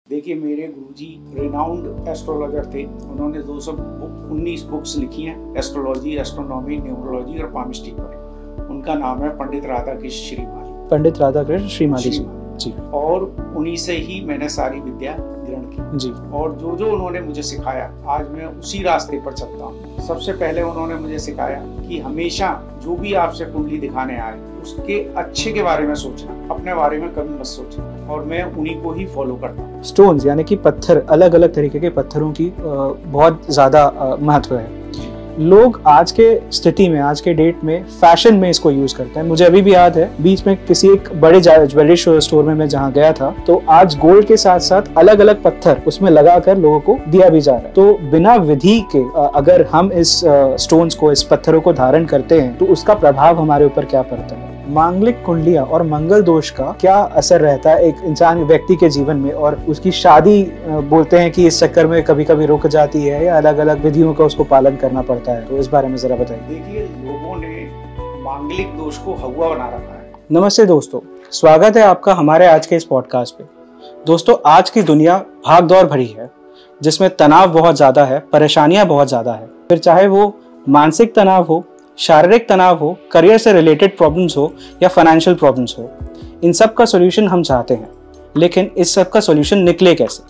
देखिए, मेरे गुरुजी renowned astrologer थे। उन्होंने 219 बुक्स लिखी हैं एस्ट्रोलॉजी, एस्ट्रोनॉमी, न्यूमरोलॉजी और पामिस्ट्री पर। उनका नाम है पंडित राधाकृष्ण श्रीमाली। पंडित राधाकृष्ण श्रीमाली जी। और उन्हीं से ही मैंने सारी विद्या ग्रहण की जी। और जो जो उन्होंने मुझे सिखाया, आज मैं उसी रास्ते पर चलता हूँ। सबसे पहले उन्होंने मुझे सिखाया कि हमेशा जो भी आपसे कुंडली दिखाने आए उसके अच्छे के बारे में सोचना, अपने बारे में कभी मत सोचना, और मैं उन्हीं को ही फॉलो करता हूँ। स्टोन्स यानी कि पत्थर, अलग अलग तरीके के पत्थरों की बहुत ज्यादा महत्व है। लोग आज के स्थिति में, आज के डेट में फैशन में इसको यूज करते हैं। मुझे अभी भी याद है, बीच में किसी एक बड़े ज्वेलरी स्टोर में मैं जहाँ गया था, तो आज गोल्ड के साथ साथ अलग अलग पत्थर उसमें लगाकर लोगों को दिया भी जा रहा है। तो बिना विधि के अगर हम इस स्टोन्स को, इस पत्थरों को धारण करते हैं तो उसका प्रभाव हमारे ऊपर क्या पड़ता है? मांगलिक कुंडलियां और मंगल दोष का क्या असर रहता है एक इंसान, व्यक्ति के जीवन में, और उसकी शादी बोलते हैं कि इस चक्कर में कभी कभी रुक जाती है या अलग अलग विधियों का उसको पालन करना पड़ता है। तो इस बारे में जरा बताइए। देखिए, लोगों ने मांगलिक दोष को हवा बना रखा है। नमस्ते दोस्तों, स्वागत है आपका हमारे आज के इस पॉडकास्ट पे। दोस्तों, आज की दुनिया भाग दौड़ भरी है, जिसमें तनाव बहुत ज्यादा है, परेशानियां बहुत ज्यादा है। फिर चाहे वो मानसिक तनाव हो, शारीरिक तनाव हो, करियर से रिलेटेड प्रॉब्लम्स हो या फाइनेंशियल प्रॉब्लम्स हो, इन सब का सॉल्यूशन हम चाहते हैं, लेकिन इस सब का सॉल्यूशन निकले कैसे?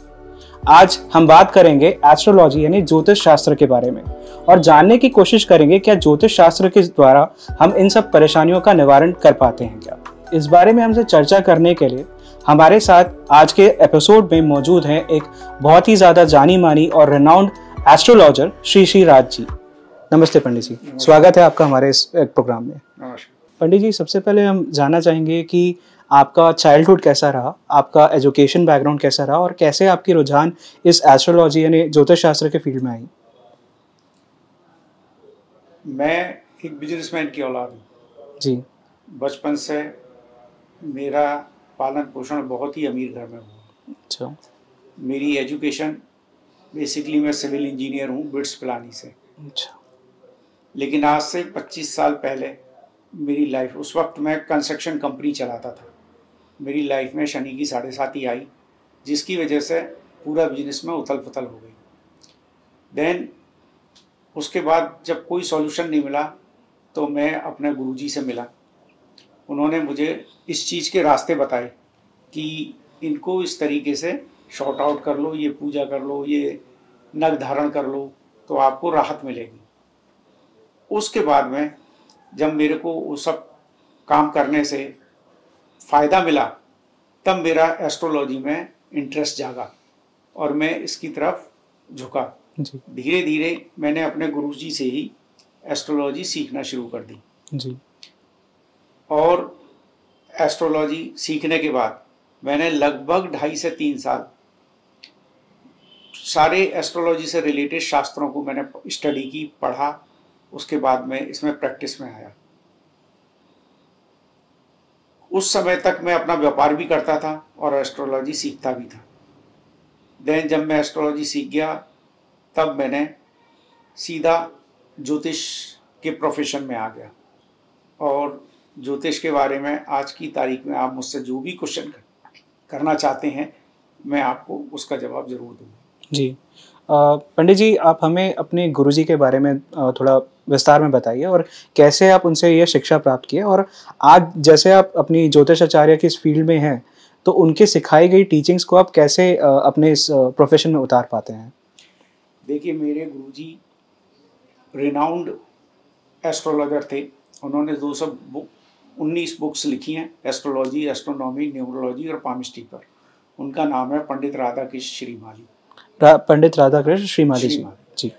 आज हम बात करेंगे एस्ट्रोलॉजी यानी ज्योतिष शास्त्र के बारे में, और जानने की कोशिश करेंगे क्या ज्योतिष शास्त्र के द्वारा हम इन सब परेशानियों का निवारण कर पाते हैं क्या। इस बारे में हमसे चर्चा करने के लिए हमारे साथ आज के एपिसोड में मौजूद हैं एक बहुत ही ज्यादा जानी मानी और रेनाउंड एस्ट्रोलॉजर श्री राज जी। नमस्ते पंडित जी, स्वागत है आपका हमारे इस प्रोग्राम में। नमस्कार पंडित जी, सबसे पहले हम जानना चाहेंगे कि आपका चाइल्डहुड कैसा रहा, आपका एजुकेशन बैकग्राउंड कैसा रहा, और कैसे आपकी रुझान इस एस्ट्रोलॉजी यानी ज्योतिष शास्त्र के फील्ड में आई। मैं एक बिजनेसमैन की औलाद हूँ जी। बचपन से मेरा पालन पोषण बहुत ही अमीर घर में हुआ। अच्छा। मेरी एजुकेशन बेसिकली मैं सिविल इंजीनियर हूँ बिट्स पिलानी से। अच्छा। लेकिन आज से 25 साल पहले मेरी लाइफ, उस वक्त मैं कंस्ट्रक्शन कंपनी चलाता था, मेरी लाइफ में शनि की 7.5 आई, जिसकी वजह से पूरा बिजनेस में उथल पुथल हो गई। देन उसके बाद जब कोई सॉल्यूशन नहीं मिला तो मैं अपने गुरुजी से मिला। उन्होंने मुझे इस चीज़ के रास्ते बताए कि इनको इस तरीके से शॉर्ट आउट कर लो, ये पूजा कर लो, ये नग धारण कर लो, तो आपको राहत मिलेगी। उसके बाद में जब मेरे को वो सब काम करने से फ़ायदा मिला, तब मेरा एस्ट्रोलॉजी में इंटरेस्ट जागा और मैं इसकी तरफ झुका। धीरे धीरे मैंने अपने गुरुजी से ही एस्ट्रोलॉजी सीखना शुरू कर दी जी। और एस्ट्रोलॉजी सीखने के बाद मैंने लगभग 2.5 से 3 साल सारे एस्ट्रोलॉजी से रिलेटेड शास्त्रों को मैंने स्टडी की, पढ़ा। उसके बाद में इसमें प्रैक्टिस में आया। उस समय तक मैं अपना व्यापार भी करता था और एस्ट्रोलॉजी सीखता भी था। देन जब मैं एस्ट्रोलॉजी सीख गया, तब मैंने सीधा ज्योतिष के प्रोफेशन में आ गया, और ज्योतिष के बारे में आज की तारीख में आप मुझसे जो भी क्वेश्चन करना चाहते हैं, मैं आपको उसका जवाब जरूर दूंगा। जी। पंडित जी, आप हमें अपने गुरुजी के बारे में थोड़ा विस्तार में बताइए, और कैसे आप उनसे ये शिक्षा प्राप्त किए, और आज जैसे आप अपनी ज्योतिष आचार्य की इस फील्ड में हैं, तो उनके सिखाई गई टीचिंग्स को आप कैसे अपने इस प्रोफेशन में उतार पाते हैं। देखिए, मेरे गुरुजी रिनाउंड एस्ट्रोलॉजर थे। उन्होंने 219 बुक्स लिखी हैं एस्ट्रोलॉजी, एस्ट्रोनॉमी, न्यूमरोलॉजी और पामिस्ट्री पर। उनका नाम है पंडित राधाकृष्ण श्रीमाली। पंडित राधाकृष्ण श्रीमाली जी।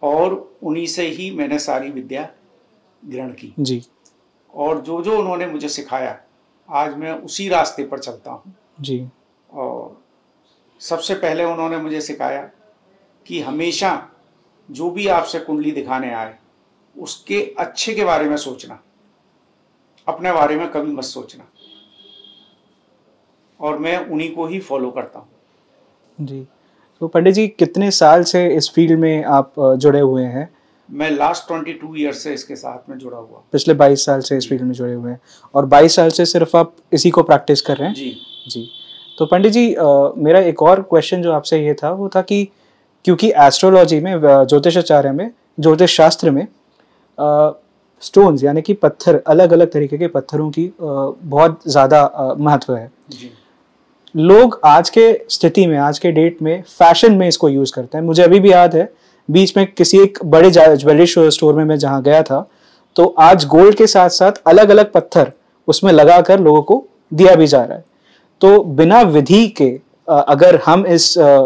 और उन्हीं से ही मैंने सारी विद्या ग्रहण की जी। और जो जो उन्होंने मुझे सिखाया, आज मैं उसी रास्ते पर चलता हूँ जी। और सबसे पहले उन्होंने मुझे सिखाया कि हमेशा जो भी आपसे कुंडली दिखाने आए उसके अच्छे के बारे में सोचना, अपने बारे में कभी मत सोचना, और मैं उन्हीं को ही फॉलो करता हूँ। जी। तो पंडित जी, कितने साल से इस फील्ड में आप जुड़े हुए हैं? मैं लास्ट 22 ईयर से इसके साथ में जुड़ा हुआ। पिछले 22 साल से इस फील्ड में जुड़े हुए हैं, और 22 साल से सिर्फ आप इसी को प्रैक्टिस कर रहे हैं? जी। जी। तो पंडित जी मेरा एक और क्वेश्चन जो आपसे ये था वो था कि क्योंकि एस्ट्रोलॉजी में ज्योतिषाचार्य में ज्योतिष शास्त्र में स्टोन्स यानी कि पत्थर अलग अलग तरीके के पत्थरों की बहुत ज़्यादा महत्व है। जी। लोग आज के स्थिति में आज के डेट में फैशन में इसको यूज़ करते हैं। मुझे अभी भी याद है बीच में किसी एक बड़े ज्वेलरी स्टोर में मैं जहाँ गया था तो आज गोल्ड के साथ साथ अलग अलग पत्थर उसमें लगाकर लोगों को दिया भी जा रहा है। तो बिना विधि के अगर हम इस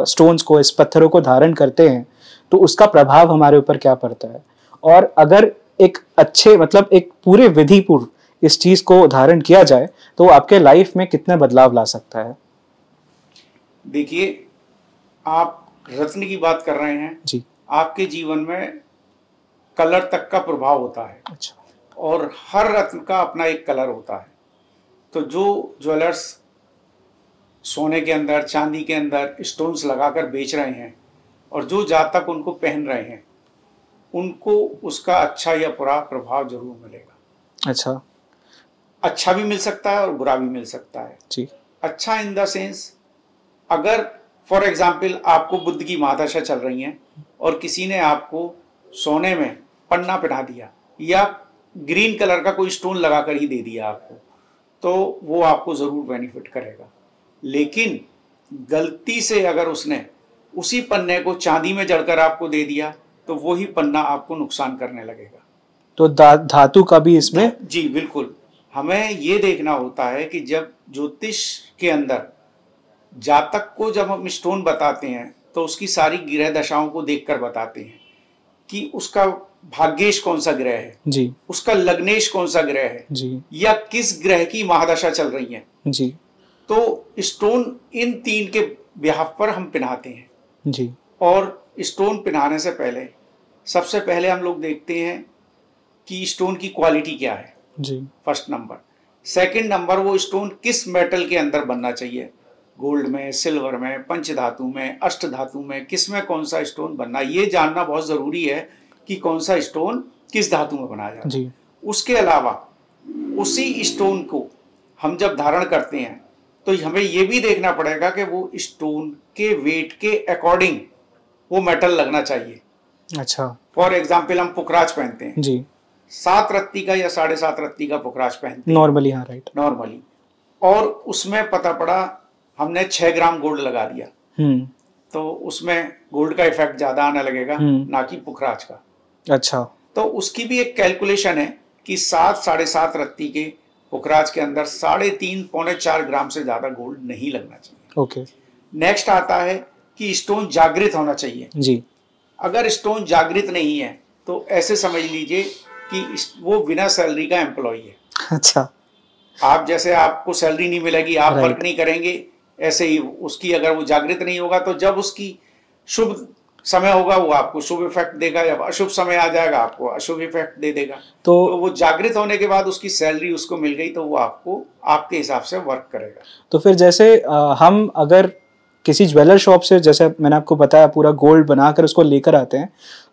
स्टोन्स को इस पत्थरों को धारण करते हैं तो उसका प्रभाव हमारे ऊपर क्या पड़ता है, और अगर एक अच्छे मतलब एक पूरे विधि पूर्व इस चीज को धारण किया जाए तो आपके लाइफ में कितना बदलाव ला सकता है? देखिए, आप रत्न की बात कर रहे हैं जी। आपके जीवन में कलर तक का प्रभाव होता है। अच्छा। और हर रत्न का अपना एक कलर होता है। तो जो ज्वेलर्स सोने के अंदर चांदी के अंदर स्टोन्स लगाकर बेच रहे हैं और जो जातक उनको पहन रहे हैं उनको उसका अच्छा या बुरा प्रभाव जरूर मिलेगा। अच्छा। अच्छा भी मिल सकता है और बुरा भी मिल सकता है। जी। अच्छा इन द सेंस, अगर फॉर एग्जाम्पल आपको बुद्ध की महादशा चल रही है और किसी ने आपको सोने में पन्ना पहना दिया या ग्रीन कलर का कोई स्टोन लगाकर ही दे दिया आपको, तो वो आपको ज़रूर बेनिफिट करेगा। लेकिन गलती से अगर उसने उसी पन्ने को चांदी में जड़कर आपको दे दिया तो वही पन्ना आपको नुकसान करने लगेगा। तो धातु का भी इसमें? जी बिल्कुल। हमें ये देखना होता है कि जब ज्योतिष के अंदर जातक को जब हम स्टोन बताते हैं तो उसकी सारी ग्रह दशाओं को देखकर बताते हैं कि उसका भाग्येश कौन सा ग्रह है जी, उसका लग्नेश कौन सा ग्रह है जी, या किस ग्रह की महादशा चल रही है जी, तो स्टोन इन तीन के ब्याह पर हम पहनाते हैं जी। और स्टोन पहनाने से पहले सबसे पहले हम लोग देखते हैं कि स्टोन की क्वालिटी क्या है जी। First number. सेकंड नंबर, वो स्टोन किस मेटल के अंदर बनना चाहिए, गोल्ड में, सिल्वर में, पंच धातु में, अष्ट धातु में, किस में कौन सा स्टोन बनना, ये जानना बहुत ज़रूरी है कि कौन सा स्टोन किस धातु में बनाया जाता है। उसके अलावा उसी स्टोन को हम जब धारण करते हैं तो हमें ये भी देखना पड़ेगा कि वो स्टोन के वेट के अकॉर्डिंग वो मेटल लगना चाहिए। अच्छा। फॉर एग्जाम्पल हम पुखराज पहनते हैं जी, 7 रत्ती का या 7.5 रत्ती का पुखराज पहनते हैं नॉर्मली। हाँ, राइट। नॉर्मली, और उसमें पता पड़ा हमने 6 ग्राम गोल्ड लगा दिया तो उसमें गोल्ड का इफेक्ट ज्यादा आने लगेगा ना कि पुखराज का। अच्छा। तो उसकी भी एक कैलकुलेशन है कि 7-7.5 रत्ती के पुखराज के अंदर 3.5-4 ग्राम से ज्यादा गोल्ड नहीं लगना चाहिए। ओके। नेक्स्ट आता है कि स्टोन जागृत होना चाहिए। जी। अगर स्टोन जागृत नहीं है तो ऐसे समझ लीजिए कि वो बिना सैलरी का एम्प्लॉय है। अच्छा। आप जैसे आपको सैलरी नहीं मिलेगी, आप Right. वर्क नहीं करेंगे, ऐसे ही उसकी अगर वो जागृत नहीं होगा तो जब उसकी शुभ समय होगा वो आपको शुभ इफेक्ट देगा, जब अशुभ समय आ जाएगा आपको अशुभ इफेक्ट दे देगा। तो वो जागृत होने के बाद उसकी सैलरी उसको मिल गई तो वो आपको आपके हिसाब से वर्क करेगा। तो फिर जैसे हम अगर किसी ज्वेलर शॉप से, जैसे मैंने आपको बताया, पूरा गोल्ड बनाकर उसको लेकर आते हैं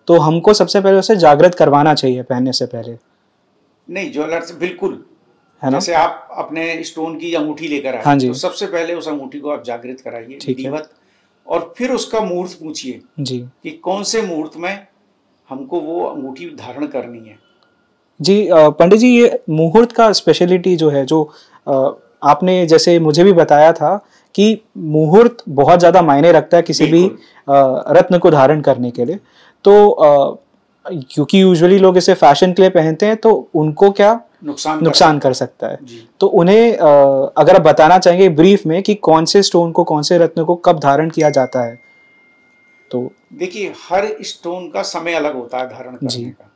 तो हमको सबसे पहले उसे जागृत करवाना चाहिए पहनने से पहले? नहीं, ज्वेलर से बिल्कुल है ना। जैसे आप अपने स्टोन की अंगूठी लेकर आए, हाँ जी, तो सबसे पहले उस अंगूठी को आप जागृत कराइए विधिवत, और फिर उसका मुहूर्त पूछिए जी कि कौन से मुहूर्त में हमको वो अंगूठी धारण करनी है। जी। पंडित जी, ये मुहूर्त का स्पेशलिटी जो है, जो आपने जैसे मुझे भी बताया था कि मुहूर्त बहुत ज़्यादा मायने रखता है किसी भी रत्न को धारण करने के लिए। तो क्योंकि यूजुअली लोग इसे फैशन के लिए पहनते हैं तो उनको क्या नुकसान कर सकता है। तो उन्हें अगर आप बताना चाहेंगे ब्रीफ में कि कौन से स्टोन को, कौन से रत्न को कब धारण किया जाता है? तो देखिए, हर स्टोन का समय अलग होता है धारण करने का,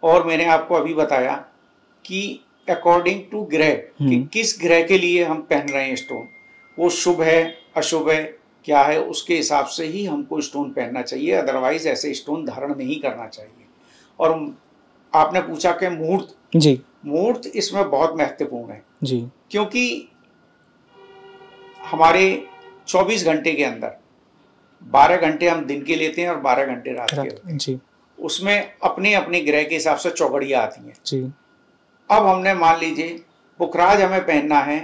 और मैंने आपको अभी बताया कि अकॉर्डिंग टू ग्रह कि किस ग्रह के लिए हम पहन रहे हैं स्टोन, वो शुभ है अशुभ है क्या है, उसके हिसाब से ही हमको स्टोन पहनना चाहिए, अदरवाइज ऐसे स्टोन धारण नहीं करना चाहिए। और आपने पूछा कि मुहूर्त, जी मुहूर्त इसमें बहुत महत्वपूर्ण है जी, क्योंकि हमारे 24 घंटे के अंदर 12 घंटे हम दिन के लेते हैं और 12 घंटे रात के होते हैं जी। उसमें अपने अपने ग्रह के हिसाब से चौघड़ियाँ आती हैं जी। अब हमने मान लीजिए पुखराज हमें पहनना है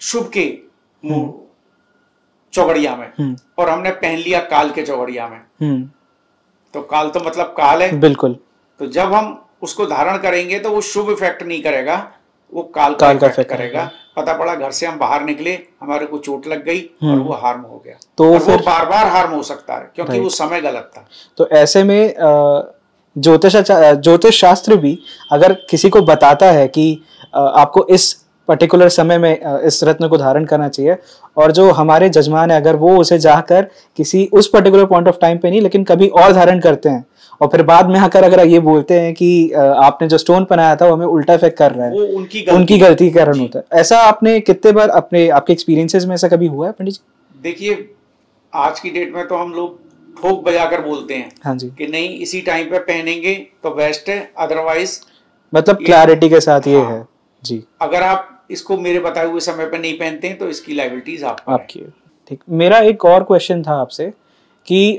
शुभ के चौगड़िया में और हमने पहन लिया काल के चौगड़िया में, तो काल तो मतलब काल है, बिल्कुल। तो जब हम उसको धारण करेंगे तो वो शुभ इफेक्ट नहीं करेगा, वो काल का इफेक्ट करेगा। पता पड़ा घर से हम बाहर निकले, हमारे को चोट लग गई और वो हार्म हो गया, तो और वो बार बार हार्म हो सकता है क्योंकि वो समय गलत था। तो ऐसे में ज्योतिष शास्त्र भी अगर किसी को बताता है कि आपको इस पर्टिकुलर समय में इस रत्न को धारण करना चाहिए, और जो हमारे जजमान है अगर वो उसे जाकर किसी उस पर्टिकुलर पॉइंट ऑफ टाइम पे नहीं लेकिन कभी और धारण करते हैं और फिर बाद में आकर अगर ये बोलते हैं कि आपने जो स्टोन पहनाया था वो हमें उल्टा इफेक्ट कर रहा है, वो उनकी गलती के कारण होता है। ऐसा आपने कितने बार आपके एक्सपीरियंसेस में ऐसा कभी हुआ है पंडित जी? देखिए, आज की डेट में तो हम लोग ठोक बजाकर बोलते हैं, हाँ जी, कि नहीं इसी टाइम पे पहनेंगे तो बेस्ट है, अदरवाइज मतलब क्लैरिटी के साथ ये है जी। अगर आप इसको मेरे बताए हुए समय पे नहीं पहनते हैं तो इसकी लायबिलिटीज आपकी है। ठीक। मेरा एक और क्वेश्चन था आपसे कि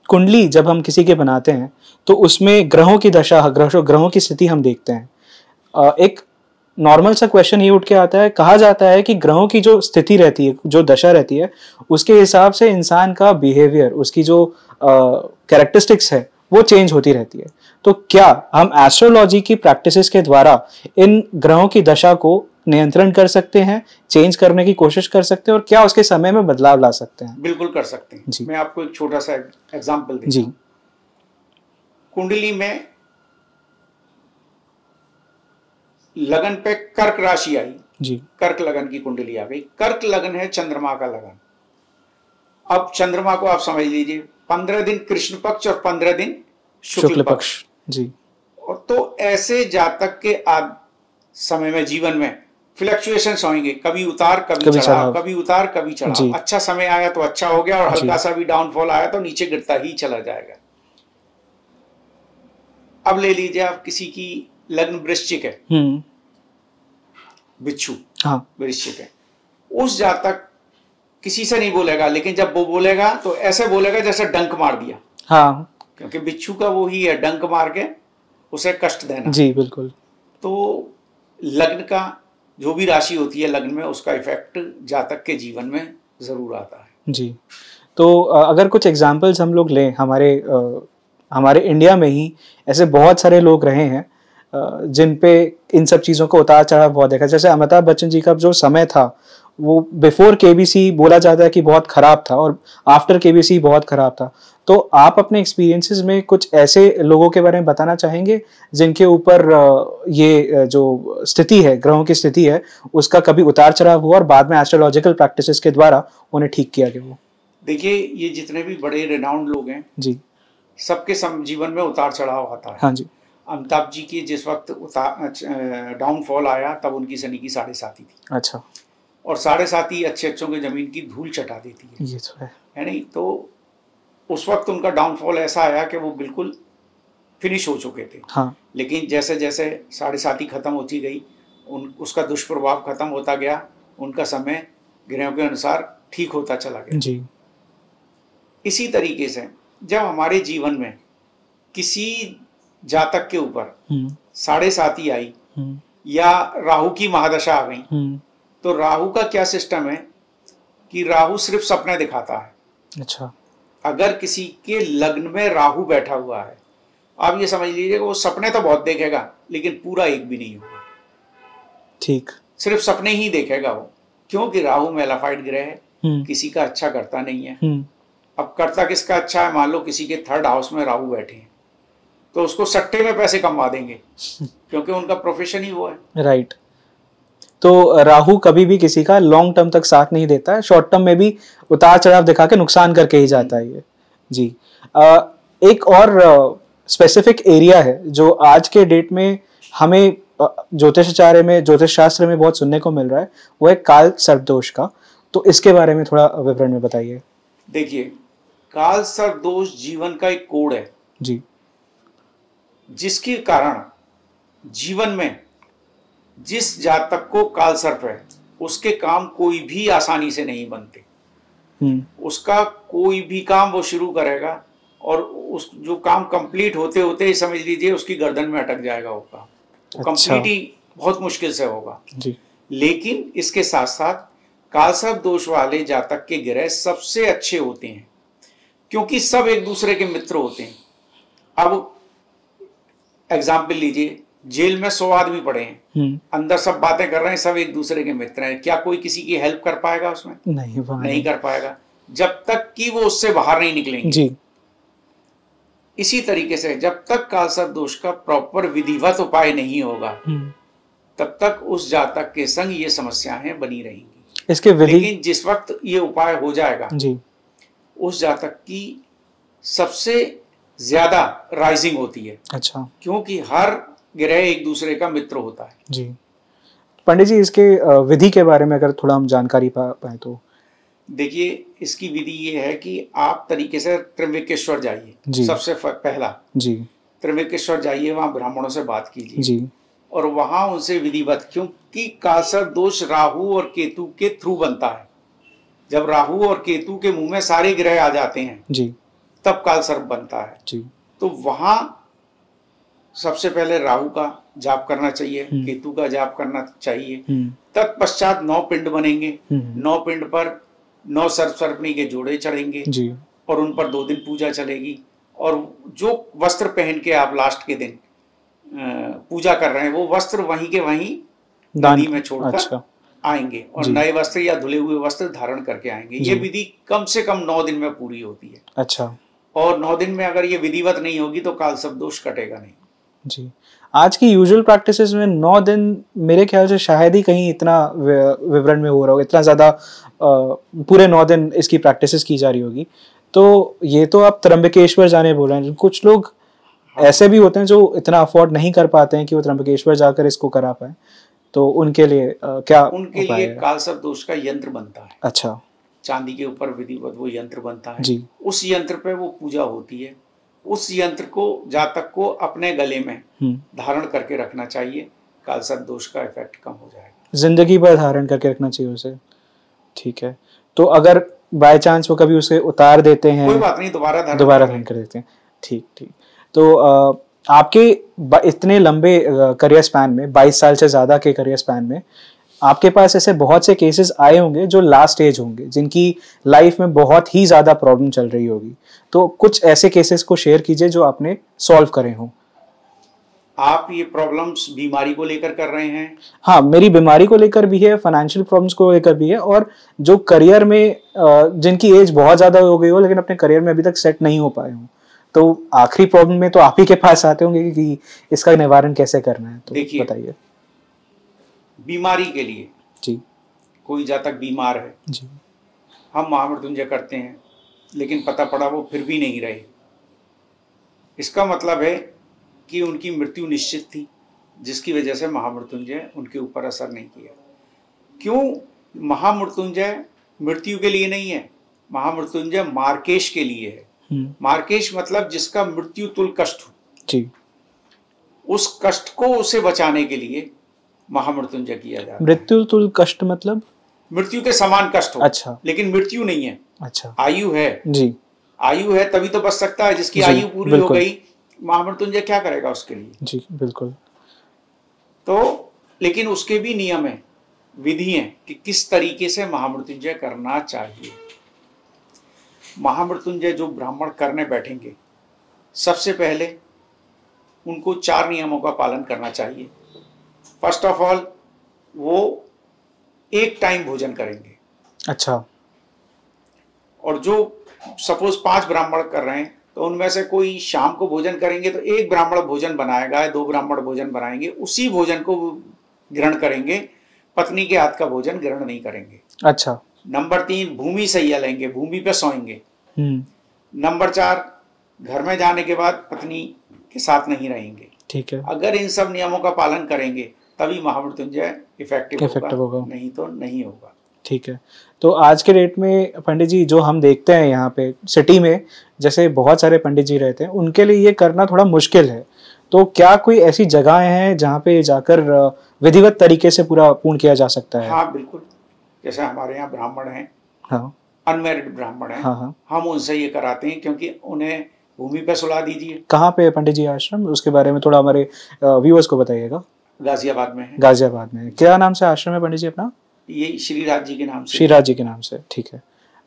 कुंडली जब हम किसी के बनाते हैं तो उसमें ग्रहों की दशा, ग्रहों की स्थिति हम देखते हैं। एक नॉर्मल सा क्वेश्चन ये उठ के आता है, कहा जाता है कि ग्रहों की जो स्थिति रहती है, जो दशा रहती है, उसके हिसाब से इंसान का बिहेवियर, उसकी जो कैरेक्टरिस्टिक्स है वो चेंज होती रहती है। तो क्या हम एस्ट्रोलॉजी की प्रैक्टिसेस के द्वारा इन ग्रहों की दशा को नियंत्रण कर सकते हैं, चेंज करने की कोशिश कर सकते हैं, और क्या उसके समय में बदलाव ला सकते हैं? बिल्कुल कर सकते हैं जी। मैं आपको एक छोटा सा एग्जांपल देता जी। हूं। कुंडली में लगन पे कर्क राशि आई जी, कर्क लगन की कुंडली आ गई। कर्क लगन है चंद्रमा का लगन। अब चंद्रमा को आप समझ लीजिए 15 दिन कृष्ण पक्ष और 15 दिन शुक्ल पक्ष जी। और तो ऐसे जातक के समय में जीवन में फ्लक्चुएशंस होंगे, कभी उतार कभी चढ़ाव, कभी उतार कभी चढ़ाव। अच्छा समय आया तो अच्छा हो गया और हल्का सा भी डाउनफॉल आया तो नीचे गिरता ही चला जाएगा। अब ले लीजिए आप किसी की लग्न वृश्चिक है, बिच्छू, हाँ वृश्चिक है, उस जातक किसी से नहीं बोलेगा, लेकिन जब वो बोलेगा तो ऐसे बोलेगा जैसे डंक मार दिया। हाँ, क्योंकि बिच्छू का वो ही है, डंक मार के उसे कष्ट देना। जी बिल्कुल। तो लग्न का जो भी राशि होती है लग्न में, उसका इफेक्ट जातक के जीवन में जरूर आता है जी। तो अगर कुछ एग्जांपल्स हम लोग लें, हमारे इंडिया में ही ऐसे बहुत सारे लोग रहे हैं जिन पे इन सब चीज़ों को उतार चढ़ाव बहुत देखा। जैसे अमिताभ बच्चन जी का जो समय था वो बिफोर केबीसी बोला जाता है कि बहुत ख़राब था और आफ्टर केबीसी बहुत ख़राब था। तो आप अपने एक्सपीरियंसेस में कुछ ऐसे लोगों के बारे में बताना चाहेंगे जिनके ऊपर ये जो स्थिति है, ग्रहों की स्थिति है, उसका कभी उतार चढ़ाव हुआ और बाद में एस्ट्रोलॉजिकल प्रैक्टिसेस के द्वारा उन्हें ठीक किया गया हो? देखिए, ये जितने भी बड़े रिनाउंड लोग हैं जी, सबके जीवन में उतार चढ़ाव आता है। हाँ जी। अमिताभ जी की जिस वक्त डाउनफॉल आया तब उनकी शनि की 7.5 थी। अच्छा। और 7.5 अच्छे अच्छों की जमीन की धूल चटा देती है। ये तो है नहीं? तो उस वक्त उनका डाउनफॉल ऐसा आया कि वो बिल्कुल फिनिश हो चुके थे। हाँ। लेकिन जैसे जैसे 7.5 खत्म होती गई, उसका दुष्प्रभाव खत्म होता गया, उनका समय ग्रहों के अनुसार ठीक होता चला गया जी। इसी तरीके से जब हमारे जीवन में किसी जातक के ऊपर 7.5 आई या राहु की महादशा आ गई, तो राहु का क्या सिस्टम है कि राहु सिर्फ सपने दिखाता है। अच्छा। अगर किसी के लग्न में राहु बैठा हुआ है, आप ये समझ लीजिए कि वो सपने तो बहुत देखेगा लेकिन पूरा एक भी नहीं होगा। ठीक। सिर्फ सपने ही देखेगा वो, क्योंकि राहु मेलाफाइड ग्रह है, किसी का अच्छा करता नहीं है। अब करता किसका अच्छा है? मान लो किसी के 3rd हाउस में राहु बैठे हैं तो उसको सट्टे में पैसे कमा देंगे क्योंकि उनका प्रोफेशन ही वो है। राइट। तो राहु कभी भी किसी का लॉन्ग टर्म तक साथ नहीं देता है, शॉर्ट टर्म में भी उतार चढ़ाव दिखा के नुकसान करके ही जाता है ये जी। एक और स्पेसिफिक एरिया है जो आज के डेट में हमें ज्योतिष शास्त्र में बहुत सुनने को मिल रहा है, वो है काल सर्प दोष का। तो इसके बारे में थोड़ा विवरण में बताइए। देखिए, काल सर्प दोष जीवन का एक कोड है जी, जिसके कारण जीवन में जिस जातक को काल सर्प है उसके काम कोई भी आसानी से नहीं बनते। उसका कोई भी काम वो शुरू करेगा और उस जो काम कंप्लीट होते होते ही समझ लीजिए उसकी गर्दन में अटक जाएगा वो काम। कंप्लीट ही बहुत मुश्किल से होगा जी। लेकिन इसके साथ साथ कालसर्प दोष वाले जातक के ग्रह सबसे अच्छे होते हैं, क्योंकि सब एक दूसरे के मित्र होते हैं। अब एग्जाम्पल लीजिए, जेल में 100 आदमी पड़े हैं, अंदर सब बातें कर रहे हैं, सब एक दूसरे के मित्र हैं, क्या कोई किसी की हेल्प कर पाएगा उसमें? नहीं कर पाएगा, जब तक कि वो उससे बाहर नहीं निकलेंगे जी। इसी तरीके से जब तक कालसर्प दोष का प्रॉपर विधिवत उपाय नहीं होगा तब तक उस जातक के संग ये समस्याएं बनी रहेंगी। इसके लेकिन जिस वक्त ये उपाय हो जाएगा जी, उस जातक की सबसे ज्यादा राइजिंग होती है। अच्छा, क्योंकि हर ग्रह एक दूसरे का मित्र होता है जी। पंडित जी, इसके विधि के बारे में अगर थोड़ा हम जानकारी पाए तो। देखिए, इसकी विधि ये है कि आप तरीके से त्र्यंबकेश्वर जाइए, सबसे पहला जी, त्र्यंबकेश्वर जाइए, वहां ब्राह्मणों से बात कीजिए जी, और वहां उनसे विधिवत, क्योंकि कालसर्प दोष राहु और केतु के थ्रू बनता है। जब राहु और केतु के मुंह में सारे ग्रह आ जाते हैं जी, तब कालसर्प बनता है जी। तो वहां सबसे पहले राहु का जाप करना चाहिए, केतु का जाप करना चाहिए, तत्पश्चात 9 पिंड बनेंगे, 9 पिंड पर 9 सर्पनी के जोड़े चढ़ेंगे जी, और उन पर 2 दिन पूजा चलेगी। और जो वस्त्र पहन के आप लास्ट के दिन पूजा कर रहे हैं, वो वस्त्र वहीं के वहीं नदी में छोड़कर आएंगे, और नए वस्त्र या धुले हुए वस्त्र धारण करके आएंगे। ये विधि कम से कम 9 दिन में पूरी होती है। अच्छा, और 9 दिन में अगर ये विधिवत नहीं होगी तो कालसर्प दोष कटेगा नहीं जी। आज की यूजुअल प्रैक्टिसेस में 9 दिन मेरे ख्याल से शायद ही कहीं इतना विवरण में हो रहा होगा, इतना ज़्यादा पूरे 9 दिन इसकी प्रैक्टिसेस की जा रही होगी। तो ये तो आप त्र्यंबकेश्वर जाने बोल रहे हैं, कुछ लोग ऐसे भी होते हैं जो इतना अफोर्ड नहीं कर पाते हैं कि वो त्र्यंबकेश्वर जाकर इसको करा पाए, तो उनके लिए क्या उनके लिए कालसर्प दोष का यंत्र बनता है। अच्छा, चांदी के ऊपर विधिवत वो यंत्र बनता है जी, उस यंत्र पे वो पूजा होती है। उस यंत्र को जातक को अपने गले में धारण करके रखना चाहिए, कालसर्प दोष का इफेक्ट कम हो जाएगा। जिंदगी भर धारण करके रखना चाहिए उसे, ठीक है। तो अगर बाय चांस वो कभी उसे उतार देते हैं, कोई बात नहीं, दोबारा धारण कर देते हैं, ठीक ठीक। तो आपके इतने लंबे करियर स्पैन में, 22 साल से ज़्यादा के करियर स्पैन में, आपके पास ऐसे बहुत से केसेस आए होंगे जो लास्ट एज होंगे, जिनकी लाइफ में बहुत ही ज़्यादा प्रॉब्लम चल रही होगी। तो कुछ ऐसे केसेस को शेयर कीजिए जो आपने सॉल्व करे हों। आप ये प्रॉब्लम्स बीमारी को लेकर कर रहे हैं? हाँ, मेरी बीमारी को लेकर भी है, फाइनेंशियल प्रॉब्लम्स को लेकर भी है, और जो करियर में जिनकी एज बहुत ज़्यादा हो गई हो लेकिन अपने करियर में अभी तक सेट नहीं हो पाए हों, तो आखिरी प्रॉब्लम में तो आप ही के पास आते होंगे कि इसका निवारण कैसे करना है, तो बताइए। बीमारी के लिए जी, कोई जातक बीमार है जी, हम महामृत्युंजय करते हैं, लेकिन पता पड़ा वो फिर भी नहीं रहे, इसका मतलब है कि उनकी मृत्यु निश्चित थी, जिसकी वजह से महामृत्युंजय उनके ऊपर असर नहीं किया। क्यों? महामृत्युंजय मृत्यु के लिए नहीं है, महामृत्युंजय मार्केश के लिए है। मार्केश मतलब जिसका मृत्यु तुल कष्ट हो जी, उस कष्ट को उसे बचाने के लिए महामृत्युंजय किया जाता है। मृत्यु तुल कष्ट मतलब मृत्यु के समान कष्ट हो। अच्छा, लेकिन मृत्यु नहीं है। अच्छा, आयु है जी, आयु है तभी तो बच सकता है। जिसकी आयु पूरी हो गई, महामृत्युंजय क्या करेगा उसके लिए? जी बिल्कुल। तो लेकिन उसके भी नियम है, विधि है कि किस तरीके से महामृत्युंजय करना चाहिए। महामृत्युंजय जो ब्राह्मण करने बैठेंगे, सबसे पहले उनको 4 नियमों का पालन करना चाहिए। फर्स्ट ऑफ ऑल, वो एक टाइम भोजन करेंगे। अच्छा, और जो सपोज 5 ब्राह्मण कर रहे हैं तो उनमें से कोई शाम को भोजन करेंगे तो 1 ब्राह्मण भोजन बनाएगा, 2 ब्राह्मण भोजन बनाएंगे, उसी भोजन को ग्रहण करेंगे, पत्नी के हाथ का भोजन ग्रहण नहीं करेंगे। अच्छा। नंबर 3, भूमि सैया लेंगे, भूमि पे सोएंगे। नंबर 4, घर में जाने के बाद पत्नी के साथ नहीं रहेंगे। ठीक है। अगर इन सब नियमों का पालन करेंगे तभी महामृत्युंजय इफेक्टिव होगा, नहीं तो नहीं होगा। ठीक है। तो आज के डेट में पंडित जी जो हम देखते हैं यहाँ पे सिटी में, जैसे बहुत सारे पंडित जी रहते हैं, उनके लिए ये करना थोड़ा मुश्किल है। तो क्या कोई ऐसी जगहें हैं जहाँ पे जाकर विधिवत तरीके से पूरा पूर्ण किया जा सकता है? हाँ बिल्कुल, जैसे हमारे यहाँ ब्राह्मण हैं, हाँ, अनमैरिड ब्राह्मण हैं, हाँ, हम उनसे ये कराते हैं, क्योंकि उन्हें भूमि पे सुला दीजिए। कहाँ पे पंडित जी आश्रम, उसके बारे में थोड़ा हमारे व्यूअर्स को बताइएगा। गाजियाबाद में है। गाजियाबाद में। क्या नाम से आश्रम है पंडित जी अपना? ये श्रीराज जी के नाम से। श्रीराज जी के नाम से, ठीक है।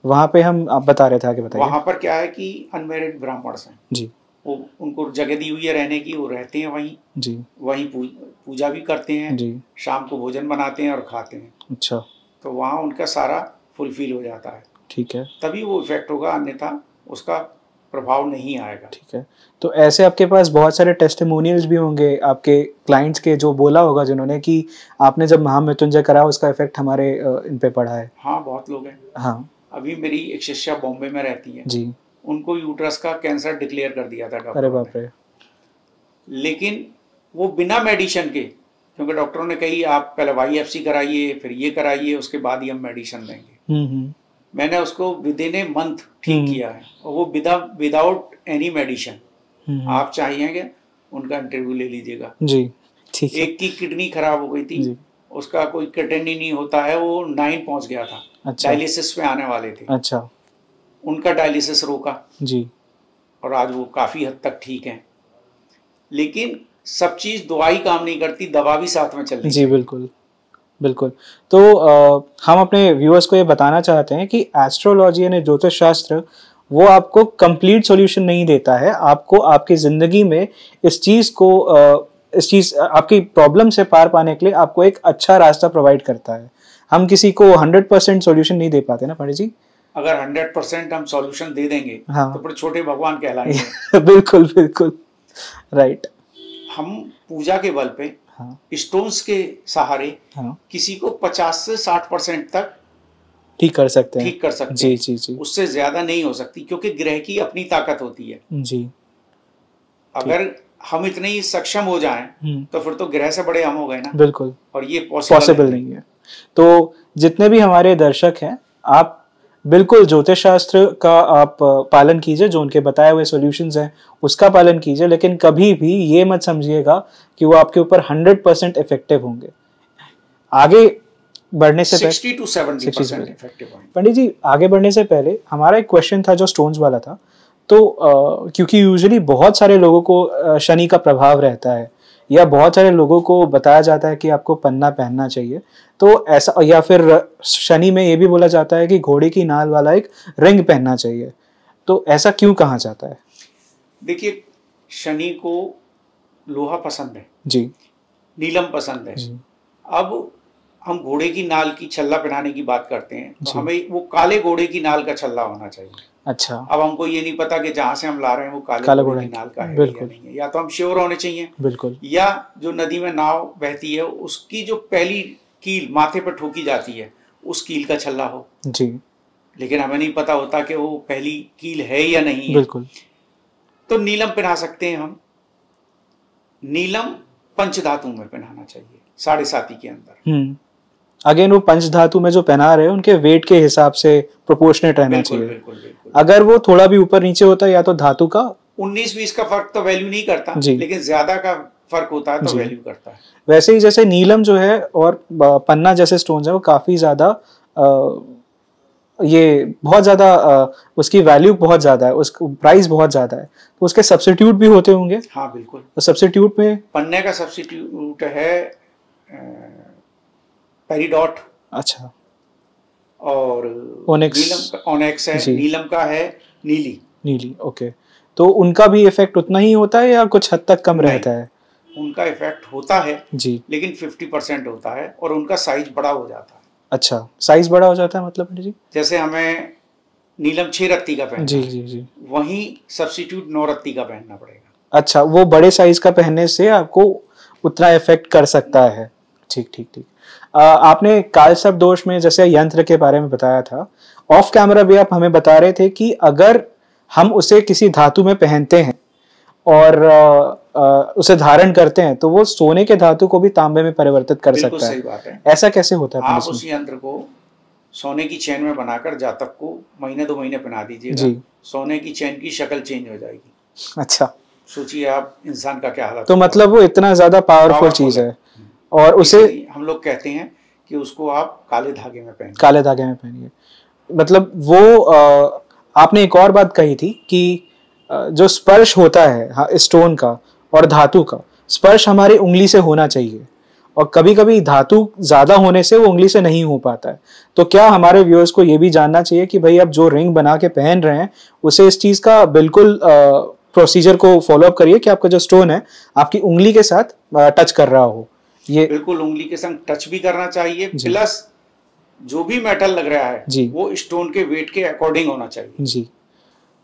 वहाँ पे हम, आप बता रहे थे, आगे बताइए। वहाँ पर क्या है कि अनमेरिड ब्राह्मण हैं जी, वो उनको जगह दी हुई है रहने की, वो रहते हैं वहीं जी, वहीं पूजा भी करते हैं जी, शाम को भोजन बनाते हैं और खाते हैं। अच्छा, तो वहाँ उनका सारा फुलफिल हो जाता है, ठीक है, तभी वो इफेक्ट होगा, अन्यथा उसका प्रभाव नहीं आएगा। ठीक है। तो ऐसे आपके पास बहुत सारे टेस्टिमोनियल्स भी होंगे आपके क्लाइंट्स के, जो बोला होगा जिन्होंने कि आपने जब महामृत्युंजय करा उसका इफेक्ट हमारे इन पे पड़ा है। हाँ, बहुत लोग हैं। हाँ, अभी मेरी एक शिष्या बॉम्बे में रहती है जी, उनको यूट्रस का कैंसर डिक्लेयर कर दिया था अरे डॉक्टरों बाप ने, रे, लेकिन वो बिना मेडिसिन के, क्योंकि डॉक्टरों ने कही आप पहले वाईएफसी कराइए फिर ये कराइए उसके बाद ही हम मेडिसिन देंगे। मैंने उसको विद इन ए मंथ ठीक किया है, और वो विदाउट एनी मेडिसिन। आप चाहिएंगे उनका इंटरव्यू ले लीजिएगा जी, ठीक है। एक की किडनी खराब हो गई थी जी, उसका कोई क्रिएटिनिन नहीं होता है, वो 9 पहुंच गया था। अच्छा, डायलिसिस पे आने वाले थे, अच्छा, उनका डायलिसिस रोका जी, और आज वो काफ़ी हद तक ठीक हैं। लेकिन सब चीज़ दवाई काम नहीं करती, दवा भी साथ में चलनी जी, बिल्कुल, बिल्कुल। तो हम अपने व्यूअर्स को ये बताना चाहते हैं कि एस्ट्रोलॉजी यानी ज्योतिष शास्त्र वो आपको कंप्लीट सॉल्यूशन नहीं देता है, आपको आपकी ज़िंदगी में इस चीज़ आपकी प्रॉब्लम से पार पाने के लिए आपको एक अच्छा रास्ता प्रोवाइड करता है। हम किसी को 100% सॉल्यूशन नहीं दे पाते ना पंडित जी। अगर 100% हम सॉल्यूशन दे देंगे हाँ, तो बड़े छोटे भगवान कहलाएंगे। बिल्कुल, बिल्कुल, राइट। हम पूजा के बल पे, हाँ, स्टोन्स के सहारे हाँ, किसी को 50 से 60% तक ठीक कर सकते हैं, ठीक कर सकते जी, हैं। जी, जी, उससे ज्यादा नहीं हो सकती, क्योंकि ग्रह की अपनी ताकत होती है। जी, अगर हम इतने ही सक्षम हो जाएं तो फिर तो ग्रह से बड़े हम हो गए ना, बिल्कुल, और ये पॉसिबल नहीं है। तो जितने भी हमारे दर्शक हैं, आप बिल्कुल ज्योतिष शास्त्र का आप पालन कीजिए, जो उनके बताए हुए सॉल्यूशंस हैं उसका पालन कीजिए, लेकिन कभी भी ये मत समझिएगा कि वो आपके ऊपर 100% इफेक्टिव होंगे। आगे बढ़ने से 60 to 70% इफेक्टिव होंगे। पंडित जी, आगे बढ़ने से पहले हमारा एक क्वेश्चन था जो स्टोन्स वाला था। तो क्योंकि यूजुअली बहुत सारे लोगों को शनि का प्रभाव रहता है, या बहुत सारे लोगों को बताया जाता है कि आपको पन्ना पहनना चाहिए, तो ऐसा, या फिर शनि में ये भी बोला जाता है कि घोड़े की नाल वाला एक रिंग पहनना चाहिए, तो ऐसा क्यों कहा जाता है? देखिए, शनि को लोहा पसंद है जी, नीलम पसंद है। अब हम घोड़े की नाल की छल्ला पहनाने की बात करते हैं तो हमें वो काले घोड़े की नाल का छल्ला होना चाहिए। अच्छा, अब हमको ये नहीं पता कि जहाँ से हम ला रहे हैं वो काले घोड़े की नाल का है या नहीं है, या तो हम श्योर होने चाहिए। बिल्कुल, या जो नदी में नाव बहती है उसकी जो पहली कील माथे पर ठोकी जाती है उस कील का छल्ला हो जी, लेकिन हमें नहीं पता होता कि वो पहली कील है या नहीं है। बिल्कुल, तो नीलम पहना सकते हैं हम। नीलम पंचधातु में पहनाना चाहिए, 7.5 के अंदर। अगेन वो पंचधातु में जो पहना रहे हैं उनके वेट के हिसाब से प्रोपोर्शनेट रहना चाहिए। बिल्कुल, बिल्कुल। अगर वो थोड़ा भी ऊपर नीचे होता है या तो धातु का 19-20 का फर्क तो वैल्यू नहीं करता, लेकिन ज्यादा का फर्क होता है तो वैल्यू करता है। वैसे ही जैसे नीलम जो है और पन्ना जैसे स्टोन्स है वो काफी ज्यादा ये बहुत ज्यादा उसकी वैल्यू बहुत ज्यादा है, उसका प्राइस बहुत ज्यादा है, तो उसके सब्स्टिट्यूट भी होते होंगे। हाँ, बिल्कुल। तो सब्स्टिट्यूट में पन्ने का सब्स्टिट्यूट है पेरिडॉट, अच्छा, और ओनिक्स, नीलम का ओनेक्स है, नीलम का है नीली। ओके। तो उनका भी इफेक्ट उतना ही होता है या कुछ हद तक कम रहता है? उनका इफेक्ट होता है जी, लेकिन 50% होता है और उनका साइज बड़ा हो जाता है। अच्छा, साइज बड़ा हो जाता है मतलब जी? जैसे हमें नीलम 6 रत्ती का पहनना, जी, वहीं सब्स्टिट्यूट 9 रत्ती का पहनना पड़ेगा। अच्छा, वो बड़े साइज का पहनने से आपको उतना इफेक्ट कर सकता है। ठीक। आपने कालसर्प दोष में जैसे यंत्र के बारे में बताया था, ऑफ कैमरा भी आप हमें बता रहे थे कि अगर हम उसे किसी धातु में पहनते हैं और उसे धारण करते हैं तो वो सोने के धातु को भी तांबे में परिवर्तित कर सकता है। सही बात है। ऐसा कैसे होता है? आप उस यंत्र को सोने की चेन में बनाकर जातक को महीने 2 महीने पहना दीजिएगा, सोने की चेन की शक्ल चेंज हो जाएगी। अच्छा, सोचिए आप इंसान का क्या हालत। तो मतलब वो इतना ज्यादा पावरफुल चीज है, और उसे हम लोग कहते हैं कि उसको आप काले धागे में पहनिए। काले धागे में पहनिए। मतलब वो आपने एक और बात कही थी कि जो स्पर्श होता है, हाँ, स्टोन का और धातु का स्पर्श हमारी उंगली से होना चाहिए, और कभी कभी धातु ज्यादा होने से वो उंगली से नहीं हो पाता है। तो क्या हमारे व्यूअर्स को ये भी जानना चाहिए कि भाई आप जो रिंग बना के पहन रहे हैं उसे इस चीज का बिल्कुल प्रोसीजर को फॉलो अप करिए कि आपका जो स्टोन है आपकी उंगली के साथ टच कर रहा हो। ये बिल्कुल उंगली के संग टच भी करना चाहिए, प्लस जो भी मेटल लग रहा है वो स्टोन के वेट के अकॉर्डिंग होना चाहिए। जी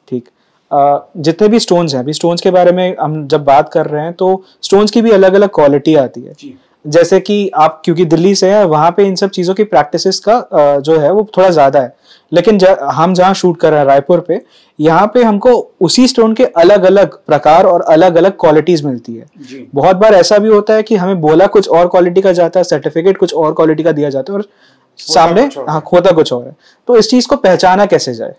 ठीक। जितने भी स्टोन्स हैं, अभी स्टोन्स के बारे में हम जब बात कर रहे हैं तो स्टोन्स की भी अलग अलग क्वालिटी आती है जी। जैसे कि आप क्योंकि दिल्ली से हैं, वहाँ पे इन सब चीज़ों की प्रैक्टिसेस का जो है वो थोड़ा ज़्यादा है, लेकिन हम जहाँ शूट कर रहे हैं रायपुर पे, यहाँ पे हमको उसी स्टोन के अलग अलग प्रकार और अलग अलग क्वालिटीज मिलती है जी। बहुत बार ऐसा भी होता है कि हमें बोला कुछ और क्वालिटी का जाता है, सर्टिफिकेट कुछ और क्वालिटी का दिया जाता है और सामने होता कुछ और है। तो इस चीज़ को पहचाना कैसे जाए?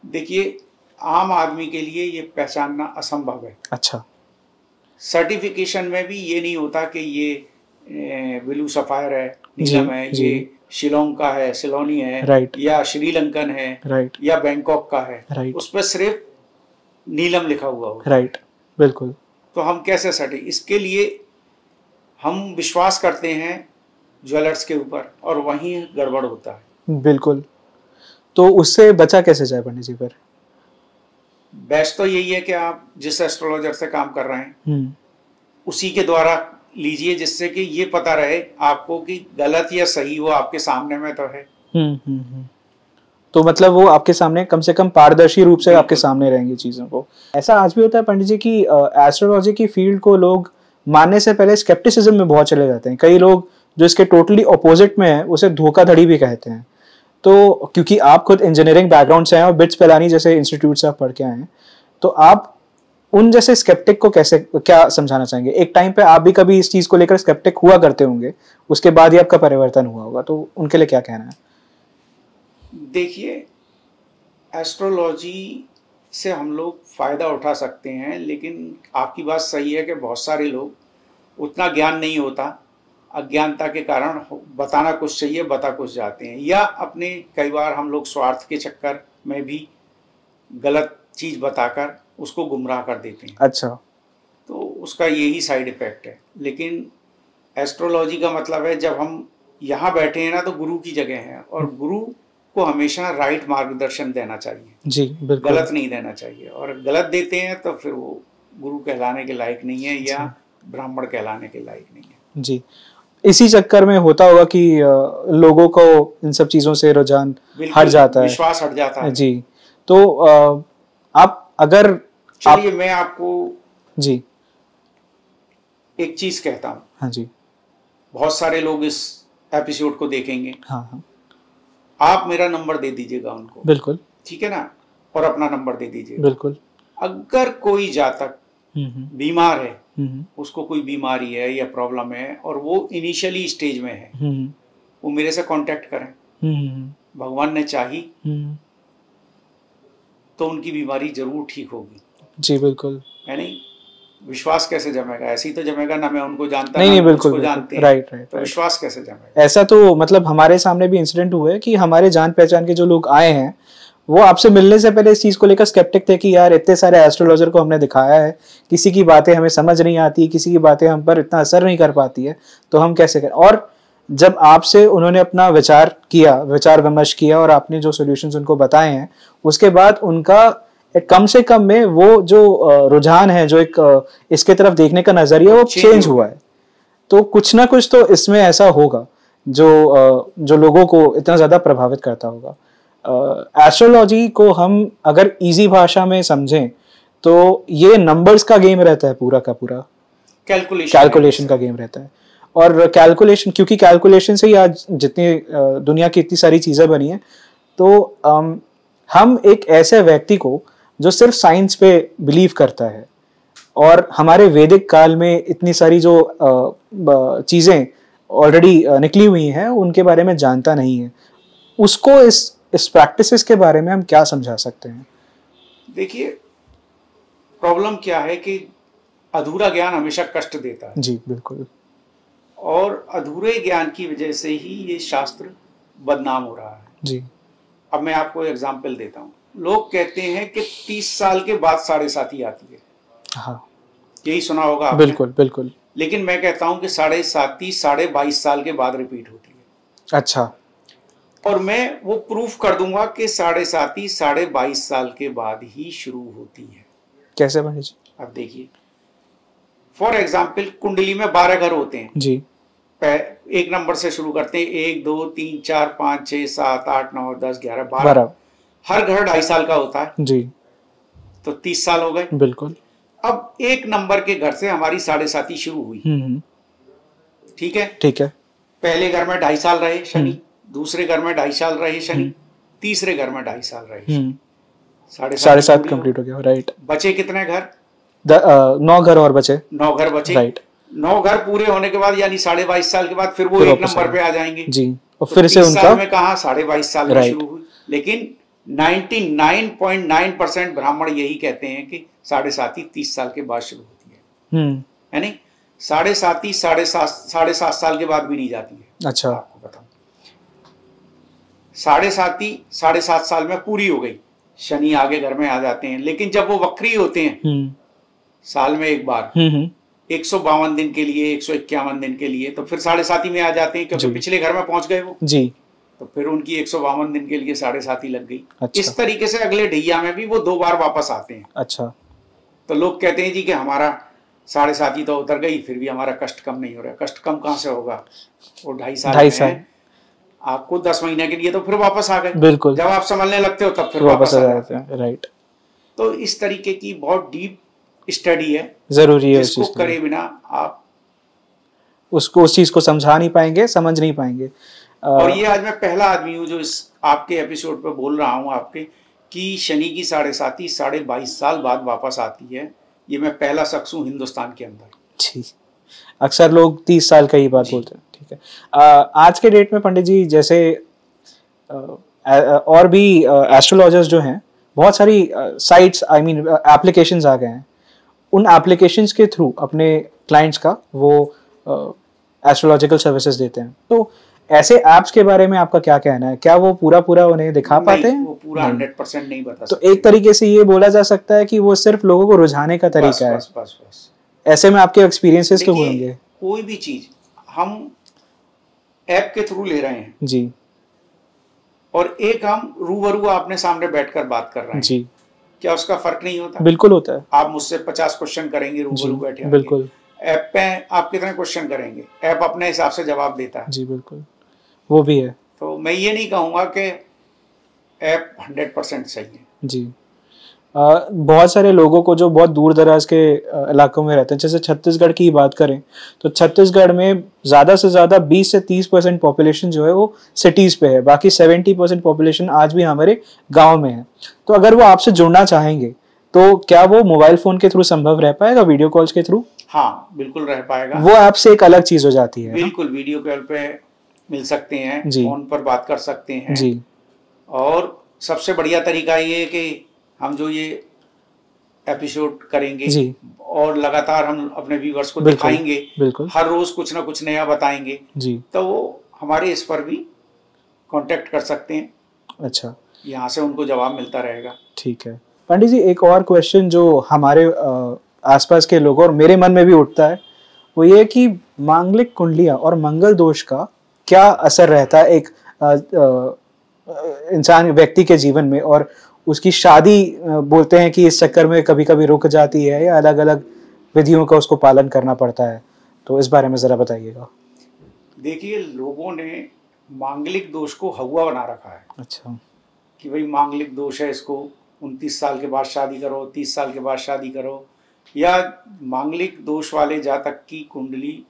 देखिए, आम आदमी के लिए ये पहचानना असंभव है। अच्छा। सर्टिफिकेशन में भी ये नहीं होता कि ये ब्लू सफायर है, नीलम है, ये शिलोंग का है, सिलोनी है, या श्रीलंकन है, या बैंकॉक का है, उस पर सिर्फ नीलम लिखा हुआ हो। बिल्कुल। तो हम कैसे सर्टिफिकेट, इसके लिए हम विश्वास करते हैं ज्वेलर्स के ऊपर और वहीं गड़बड़ होता है। बिल्कुल। तो उससे बचा कैसे जाए पंडित जी? पर बेस्ट तो यही है कि आप जिस एस्ट्रोलॉजर से काम कर रहे हैं उसी के द्वारा लीजिए, जिससे कि ये पता रहे आपको कि गलत या सही वो आपके सामने में तो है। तो मतलब वो आपके सामने कम से कम पारदर्शी रूप से आपके सामने रहेंगी चीजों को। ऐसा आज भी होता है पंडित जी कि एस्ट्रोलॉजी की फील्ड को लोग मानने से पहले स्केप्टिसिज्म में बहुत चले जाते हैं। कई लोग जो इसके टोटली ऑपोजिट में है उसे धोखाधड़ी भी कहते हैं। तो क्योंकि आप खुद इंजीनियरिंग बैकग्राउंड से हैं और बिट्स पिलानी जैसे इंस्टीट्यूट से आप पढ़ के आए हैं, तो आप उन जैसे स्केप्टिक को कैसे क्या समझाना चाहेंगे? एक टाइम पे आप भी कभी इस चीज को लेकर स्केप्टिक हुआ करते होंगे, उसके बाद ही आपका परिवर्तन हुआ होगा, तो उनके लिए क्या कहना है? देखिए, एस्ट्रोलॉजी से हम लोग फायदा उठा सकते हैं, लेकिन आपकी बात सही है कि बहुत सारे लोग उतना ज्ञान नहीं होता, अज्ञानता के कारण बताना कुछ चाहिए बता कुछ जाते हैं, या अपने कई बार हम लोग स्वार्थ के चक्कर में भी गलत चीज़ बताकर उसको गुमराह कर देते हैं। अच्छा। तो उसका यही साइड इफ़ेक्ट है। लेकिन एस्ट्रोलॉजी का मतलब है, जब हम यहाँ बैठे हैं ना तो गुरु की जगह है, और गुरु को हमेशा राइट मार्गदर्शन देना चाहिए जी, बिल्कुल। गलत नहीं देना चाहिए, और गलत देते हैं तो फिर वो गुरु कहलाने के लायक नहीं है या ब्राह्मण कहलाने के लायक नहीं है जी। इसी चक्कर में होता होगा कि लोगों को इन सब चीज़ों से रुझान हट जाता है, विश्वास हट जाता है जी। तो आप अगर चलिए मैं आपको जी एक चीज कहता हूँ। हाँ जी। बहुत सारे लोग इस एपिसोड को देखेंगे। हाँ। आप मेरा नंबर दे दीजिएगा उनको। बिल्कुल। ठीक है ना, और अपना नंबर दे दीजिएगा। बिल्कुल। अगर कोई जातक बीमार है, उसको कोई बीमारी है या प्रॉब्लम है और वो इनिशियली स्टेज में है, वो मेरे से कांटेक्ट करें। भगवान ने चाही तो उनकी बीमारी जरूर ठीक होगी। जी बिल्कुल। है नहीं? विश्वास कैसे जमेगा? ऐसे ही तो जमेगा ना, मैं उनको जानता नहीं, बिल्कुल जानते हैं। राइट। तो विश्वास कैसे जमेगा? ऐसा तो मतलब हमारे सामने भी इंसिडेंट हुए है कि हमारे जान पहचान के जो लोग आए हैं वो आपसे मिलने से पहले इस चीज को लेकर स्केप्टिक थे कि यार इतने सारे एस्ट्रोलॉजर को हमने दिखाया है, किसी की बातें हमें समझ नहीं आती, किसी की बातें हम पर इतना असर नहीं कर पाती है, तो हम कैसे करें। और जब आपसे उन्होंने अपना विचार विमर्श किया और आपने जो सॉल्यूशंस उनको बताए हैं, उसके बाद उनका कम से कम में वो जो रुझान है, जो एक इसके तरफ देखने का नजरिया वो चेंज हुआ है। तो कुछ ना कुछ तो इसमें ऐसा होगा जो लोगों को इतना ज्यादा प्रभावित करता होगा। एस्ट्रोलॉजी को हम अगर इजी भाषा में समझें तो ये नंबर्स का गेम रहता है, पूरा का पूरा कैलकुलेशन का गेम रहता है। और कैलकुलेशन, क्योंकि कैलकुलेशन से ही आज जितनी दुनिया की इतनी सारी चीज़ें बनी हैं, तो हम एक ऐसे व्यक्ति को जो सिर्फ साइंस पे बिलीव करता है और हमारे वैदिक काल में इतनी सारी जो चीज़ें ऑलरेडी निकली हुई हैं उनके बारे में जानता नहीं है, उसको इस प्रैक्टिसेस के बारे में हम क्या समझा सकते हैं? देखिए, प्रॉब्लम क्या है कि अधूरा ज्ञान हमेशा कष्ट देता है। जी बिल्कुल। और अधूरे ज्ञान की वजह से ही ये शास्त्र बदनाम हो रहा है। जी। अब मैं आपको एग्जाम्पल देता हूँ। लोग कहते हैं कि 30 साल के बाद 7.5 आती है। हाँ, यही सुना होगा आपने। बिल्कुल बिल्कुल। लेकिन मैं कहता हूं कि 7.5 22 साल के बाद रिपीट होती है। अच्छा। और मैं वो प्रूफ कर दूंगा कि 7.5 22 साल के बाद ही शुरू होती है। कैसे पंडित जी? अब देखिए, फॉर एग्जाम्पल कुंडली में 12 घर होते हैं जी। एक नंबर से शुरू करते हैं, 1 2 3 4 5 6 7 8 9 10 11 12। हर घर 2.5 साल का होता है जी, तो 30 साल हो गए। बिल्कुल। अब एक नंबर के घर से हमारी 7.5 शुरू हुई। ठीक है, ठीक है। पहले घर में 2.5 साल रहे शनि, दूसरे घर में 2.5 साल रहे शनि, तीसरे घर में 2.5 साल रहे, 7.5 कंप्लीट हो गया। राइट। बचे कितने घर? 9 घर और बचे। 9 घर बचे। राइट। 9 घर पूरे होने के बाद यानी 22.5 साल के बाद फिर वो एक नंबर पे आ जाएंगे जी, और तो फिर से उनका साल में कहा 22.5 साल में शुरू हुई। लेकिन 99.9% ब्राह्मण यही कहते हैं कि 7.5 30 साल के बाद शुरू होती है। यानी 7.5 साल के बाद भी नहीं जाती है। अच्छा। आपको बताऊं, 7.5 साल में पूरी हो गई, शनि आगे घर में आ जाते हैं। लेकिन जब वो वक्री होते हैं साल में एक बार 152 दिन के लिए, 151 दिन के लिए, तो फिर 7.5 में आ जाते हैं क्योंकि पिछले घर में पहुंच गए वो जी, तो फिर उनकी 152 दिन के लिए 7.5 लग गई। अच्छा। इस तरीके से अगले ढैया में भी वो 2 बार वापस आते हैं। अच्छा। तो लोग कहते हैं जी कि हमारा 7.5 तो उतर गई, फिर भी हमारा कष्ट कम नहीं हो रहा। कष्ट कम कहाँ से होगा? वो 2.5 साल आपको 10 महीने के लिए तो फिर वापस आ गए। बिल्कुल। जब आप संभलने लगते हो तब फिर वापस आ जाते हैं। राइट। तो इस तरीके की बहुत डीप स्टडी है, जरूरी है, जिसको करे बिना आप उसको उस चीज को समझा नहीं पाएंगे, समझ नहीं पाएंगे। और ये आज मैं पहला आदमी हूँ जो इस आपके एपिसोड पे बोल रहा हूँ आपके कि शनि की 7.5 22 साल बाद वापस आती है। ये मैं पहला शख्स हूँ हिंदुस्तान के अंदर। जी, अक्सर लोग 30 साल का ही बात बोलते हैं। ठीक है। आज के डेट में पंडित जी जैसे और भी एस्ट्रोलॉजर्स जो हैं, बहुत सारी साइट्स आई मीन एप्लीकेशंस आ गए हैं। उन एप्लीकेशंस के थ्रू अपने क्लाइंट्स का वो एस्ट्रोलॉजिकल सर्विसेज देते हैं। तो ऐसे ऐप्स के बारे में आपका क्या कहना है? क्या वो पूरा उन्हें दिखा पाते हैं? वो पूरा 100% नहीं बता सकते। तो एक तरीके से ये बोला जा सकता है कि वो सिर्फ लोगों को रुझाने का तरीका है। बस। ऐसे में आपके एक्सपीरियंसेस तो होंगे। कोई भी चीज हम ऐप के थ्रू ले रहे हैं जी, और एक हम रूबरू आपने सामने बैठकर बात कर रहे हैं जी, क्या उसका फर्क नहीं होता? बिल्कुल होता है। आप मुझसे 50 क्वेश्चन करेंगे रूबरू बैठे, बिल्कुल। ऐप पे आप कितने क्वेश्चन करेंगे? ऐप अपने हिसाब से जवाब देता है जी, बिल्कुल, वो भी है। तो मैं ये नहीं कहूँगा कि ऐप 100% सही है जी। बहुत सारे लोगों को जो बहुत दूर दराज के इलाकों में रहते हैं, जैसे छत्तीसगढ़ की बात करें तो छत्तीसगढ़ में ज़्यादा से ज़्यादा 20 से 30% पॉपुलेशन जो है वो सिटीज़ पे है, बाकी 70% पॉपुलेशन आज भी हमारे गांव में है। तो अगर वो आपसे जुड़ना चाहेंगे तो क्या वो मोबाइल फ़ोन के थ्रू संभव रह पाएगा, वीडियो कॉल्स के थ्रू? हाँ, बिल्कुल रह पाएगा। वो ऐप से एक अलग चीज़ हो जाती है। बिल्कुल, वीडियो कॉल पे मिल सकते हैं, फ़ोन पर बात कर सकते हैं जी। और सबसे बढ़िया तरीका ये है कि हम जो ये एपिसोड करेंगे जी, और लगातार हम अपने व्यूअर्स को दिखाएंगे, बिल्कुल, हर रोज कुछ ना कुछ नया बताएंगे जी, तो वो हमारे इस पर भी कांटेक्ट कर सकते हैं। अच्छा, यहाँ से उनको जवाब मिलता रहेगा। ठीक है पंडित जी, एक और क्वेश्चन जो हमारे आसपास के लोगों और मेरे मन में भी उठता है वो ये कि मांगलिक कुंडलियां और मंगल दोष का क्या असर रहता है एक इंसान व्यक्ति के जीवन में, और उसकी शादी बोलते हैं कि इस चक्कर में कभी कभी रुक जाती है या अलग अलग विधियों का उसको पालन करना पड़ता है, तो इस बारे में जरा बताइएगा। देखिए, लोगों ने मांगलिक दोष को हवा बना रखा है। अच्छा, कि भाई मांगलिक दोष है, इसको 29 साल के बाद शादी करो, 30 साल के बाद शादी करो, या मांगलिक दोष वाले जातक की कुंडली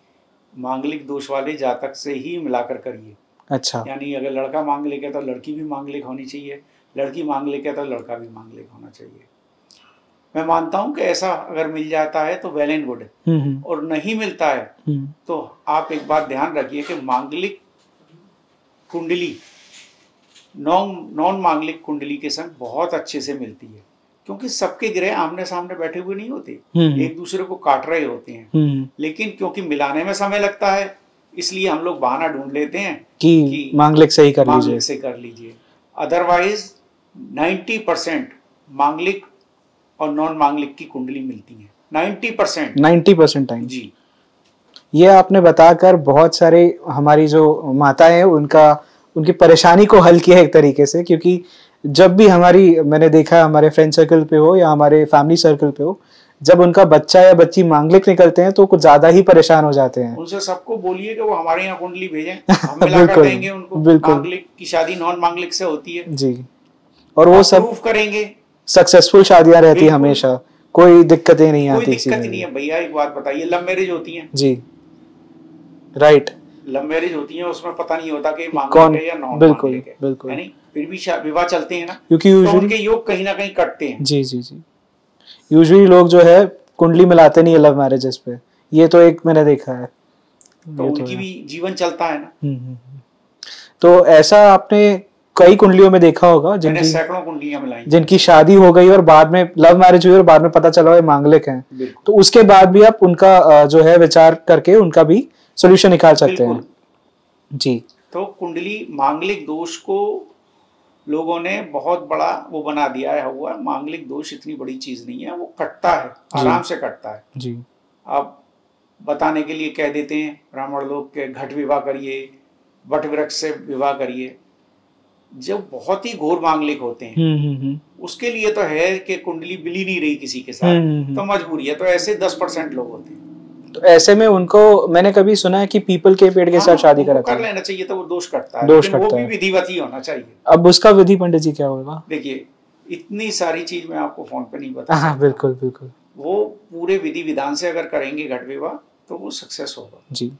मांगलिक दोष वाले जातक से ही मिलाकर करिए। अच्छा, यानी अगर लड़का मांगलिक है तो लड़की भी मांगलिक होनी चाहिए, लड़की मांगलिक है तो लड़का भी मांगलिक होना चाहिए। मैं मानता हूं कि ऐसा अगर मिल जाता है तो वेल एंड गुड है, और नहीं मिलता है तो आप एक बात ध्यान रखिए कि मांगलिक कुंडली नॉन मांगलिक कुंडली के संग बहुत अच्छे से मिलती है, क्योंकि सबके ग्रह आमने सामने बैठे हुए नहीं होते, एक दूसरे को काट रहे होते हैं। लेकिन क्योंकि मिलाने में समय लगता है इसलिए हम लोग बहाना ढूंढ लेते हैं कि मांगलिक से ही कर लीजिए, मांगलिक से कर लीजिए। अदरवाइज 90% मांगलिक और नॉन मांगलिक की कुंडली मिलती है। 90% टाइम जी। ये आपने बताकर बहुत सारे हमारी जो माताएं हैं उनकी परेशानी को हल किया एक तरीके से, क्योंकि जब भी मैंने देखा हमारे फ्रेंड सर्कल पे हो या हमारे फैमिली सर्कल पे हो, जब उनका बच्चा या बच्ची मांगलिक निकलते हैं तो कुछ ज्यादा ही परेशान हो जाते हैं। उनसे सबको बोलिए कि वो हमारे यहाँ कुंडली भेजें, हम मिलाकर देंगे उनको। मांगलिक की शादी नॉन मांगलिक से होती है जी, और वो सब प्रूफ करेंगे, सक्सेसफुल शादियां रहती है हमेशा, कोई दिक्कतें नहीं आती। कोई दिक्कत नहीं है भैया। एक बात बताइए, लव मैरिज होती है जी, राइट, लव मैरिज होती है, उसमें पता नहीं होता कि मांगलिक है या नॉन मांगलिक है, बिल्कुल, है नहीं, फिर भी विवाह चलते हैं ना, क्योंकि तो उनके योग कहीं ना कहीं कटते हैं। जी जी जी, यूजुअली लोग जो है कुंडली मिलाते नहीं है लव मैरिजेस पे, ये तो एक मैंने देखा है। तो उनकी भी जीवन चलता है ना। तो ऐसा आपने कई कुंडलियों में देखा होगा मैंने सैकड़ों कुंडलियां मिलाई, जिनकी शादी हो गई और बाद में लव मैरिज हुई और बाद में पता चला वो मांगलिक हैं, तो उसके बाद भी आप उनका जो है विचार करके उनका भी सोल्यूशन निकाल सकते हैं जी। तो कुंडली मांगलिक दोष को लोगों ने बहुत बड़ा वो बना दिया है हुआ। मांगलिक दोष इतनी बड़ी चीज नहीं है, वो कटता है, आराम से कटता है जी। आप बताने के लिए कह देते हैं ब्राह्मण लोग के घट विवाह करिए, वट वृक्ष से विवाह करिए, जब बहुत ही घोर मांगलिक होते हैं उसके लिए तो है कि कुंडली मिल ही नहीं रही किसी के साथ, तो मजबूरी है, तो ऐसे 10% लोग होते हैं। तो ऐसे में उनको मैंने कभी सुना है कि पीपल के पेड़ के साथ शादी कर लेना चाहिए, तो वो दोष कटता है, लेकिन वो भी विधिवत ही होना चाहिए। अब उसका विधि पंडित जी क्या होगा? देखिए इतनी सारी चीज मैं आपको फोन पे नहीं बता। हाँ बिल्कुल बिल्कुल, वो पूरे विधि विधान से अगर करेंगे घट विवाह तो वो सक्सेस होगा जी।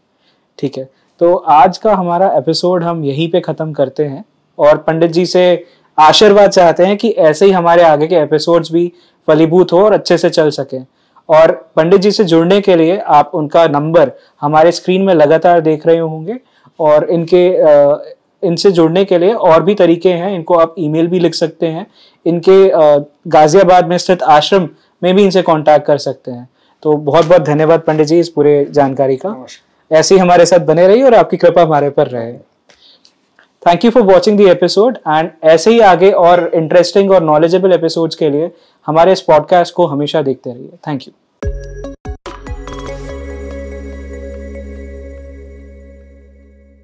ठीक है, तो आज का हमारा एपिसोड हम यहीं पे खत्म करते हैं और पंडित जी से आशीर्वाद चाहते हैं कि ऐसे ही हमारे आगे के एपिसोड्स भी फलीभूत हो और अच्छे से चल सके। और पंडित जी से जुड़ने के लिए आप उनका नंबर हमारे स्क्रीन में लगातार देख रहे होंगे, और इनसे जुड़ने के लिए और भी तरीके हैं। इनको आप ईमेल भी लिख सकते हैं, इनके गाजियाबाद में स्थित आश्रम में भी इनसे कांटेक्ट कर सकते हैं। तो बहुत बहुत धन्यवाद पंडित जी इस पूरे जानकारी का। ऐसे ही हमारे साथ बने रहिए और आपकी कृपा हमारे पर रहे। Thank you for watching the episode, and ऐसे ही आगे और इंटरेस्टिंग और नॉलेजेबल एपिसोड्स के लिए हमारे इस पॉडकास्ट को हमेशा देखते रहिए। Thank you.